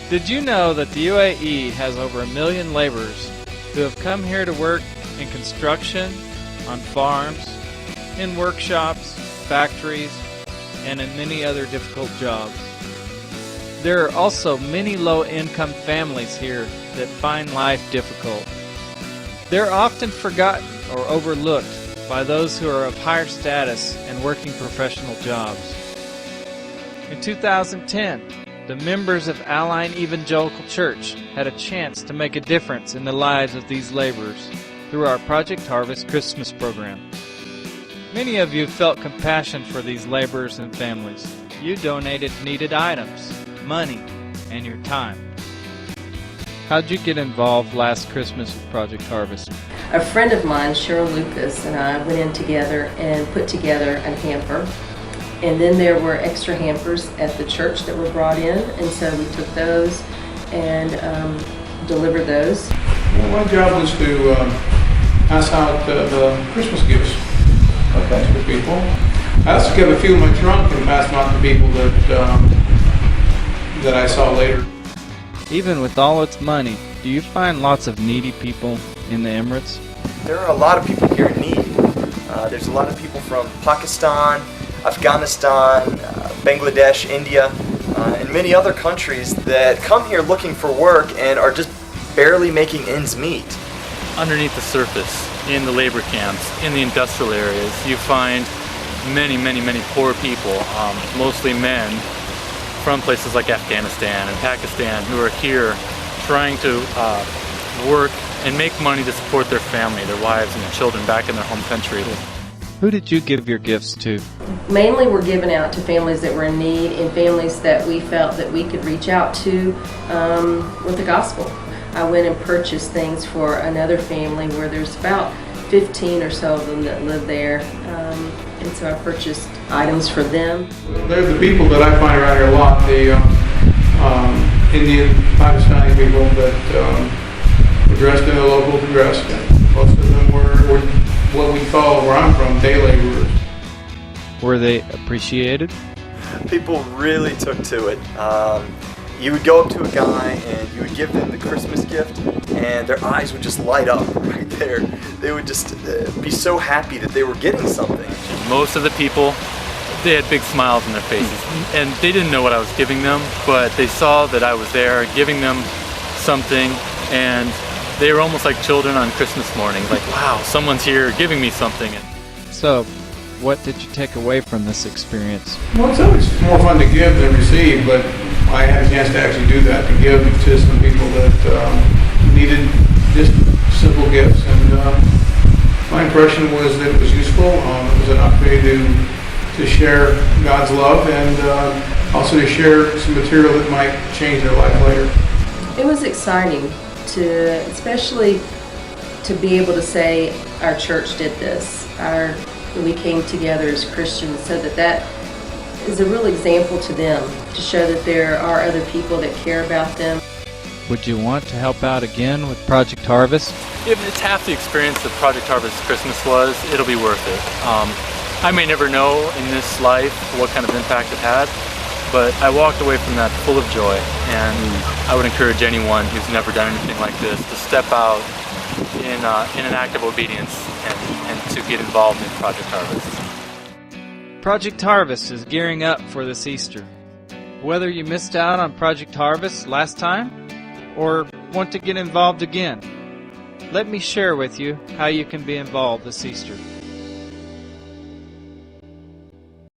Did you know that the UAE has over 1 million laborers who have come here to work in construction, on farms, in workshops, factories, and in many other difficult jobs? There are also many low-income families here that find life difficult. They're often forgotten or overlooked by those who are of higher status and working professional jobs. In 2010, the members of Align Evangelical Church had a chance to make a difference in the lives of these laborers through our Project Harvest Christmas program. Many of you felt compassion for these laborers and families. You donated needed items, money, and your time. How'd you get involved last Christmas with Project Harvest? A friend of mine, Cheryl Lucas, and I went in together and put together a hamper. And then there were extra hampers at the church that were brought in, and so we took those and delivered those. Well, my job was to pass out the Christmas gifts to people. I also kept a few in my trunk and passed them out to people that I saw later. Even with all its money, do you find lots of needy people in the Emirates? There are a lot of people here in need. There's a lot of people from Pakistan, Afghanistan, Bangladesh, India, and many other countries that come here looking for work and are just barely making ends meet. Underneath the surface, in the labor camps, in the industrial areas, you find many poor people, mostly men, from places like Afghanistan and Pakistan who are here trying to work and make money to support their family, their wives and their children back in their home country. Who did you give your gifts to? Mainly we're given out to families that were in need and families that we felt that we could reach out to with the gospel. I went and purchased things for another family where there's about 15 or so of them that live there, and so I purchased items for them. They're the people that I find around here a lot, the Indian, Pakistani people that were dressed in a local dress. Most of them were what we call, where I'm from, day laborers. Were they appreciated? People really took to it. You would go up to a guy and you would give them the Christmas gift and their eyes would just light up right there. They would just be so happy that they were getting something. Most of the people, they had big smiles on their faces, and they didn't know what I was giving them, but they saw that I was there giving them something, and they were almost like children on Christmas morning, like, wow, someone's here giving me something. So, what did you take away from this experience? Well, it's always more fun to give than receive, but I had a chance to actually do that, to give to some people that needed just simple gifts, and my impression was that it was useful. It was an opportunity to share God's love and also to share some material that might change their life later. It was exciting especially to be able to say our church did this. We came together as Christians, so that is a real example to them, to show that there are other people that care about them. Would you want to help out again with Project Harvest? If it's half the experience that Project Harvest Christmas was, it'll be worth it. I may never know in this life what kind of impact it had, but I walked away from that full of joy, and I would encourage anyone who's never done anything like this to step out in an act of obedience and to get involved in Project Harvest. Project Harvest is gearing up for this Easter. Whether you missed out on Project Harvest last time or want to get involved again, let me share with you how you can be involved this Easter.